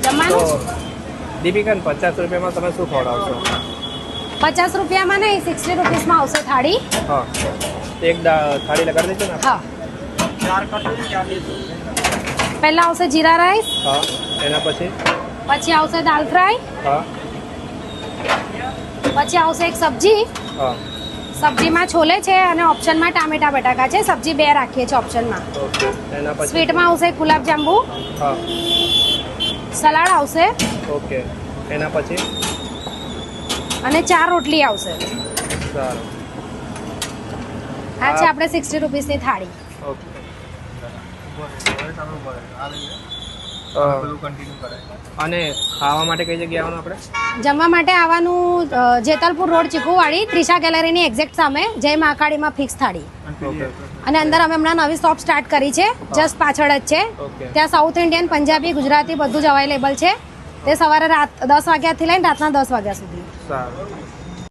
જમવાનું દીપિકા 50 રૂપિયામાં તમે શું ખવડાવશો? 50 રૂપિયામાં નહીં, 60 રૂપીસમાં આવશે થાળી. હા, એક થાળી લગાડી દેજો ને. હા, પહેલા આવશે જીરા રાઈસ. હા, એના પછી આવશે દાલ ફ્રાય. હા, પછી આવશે એક સબ્જી. હા, સબ્જીમાં છોલે છે અને ઓપ્શનમાં ટામેટા બટાકા છે. સબ્જી 2 રાખીએ છીએ ઓપ્શનમાં. ઓકે. એના પછી સ્વીટમાં આવશે ગુલાબ જાંબુ. હા, સલાડ આવશે ઓકે. એના પછી અને 4 રોટલી આવશે. સારું. આ છે આપણે 60 રૂપીસની થાળી. ઓકે. અને ખાવા માટે કઈ જગ્યાએ આવવાનું આપણે? જમવા માટે આવવાનું જેતલપુર રોડ ચીકુવાડી, ત્રિષા ગેલેરીની એક્ઝેક્ટ સામે જય મહાકાળીમાં ફિક્સ થાળી. ઓકે. અને અંદર અમે હમણાં નવી શોપ સ્ટાર્ટ કરી છે, જસ્ટ પાછળ જ છે. ઓકે. ત્યાં સાઉથ ઇન્ડિયન, પંજાબી, ગુજરાતી બધું જ અવેલેબલ છે. તે સવારે 10 વાગ્યાથી લઈને રાતના 10 વાગ્યા સુધી. સારું.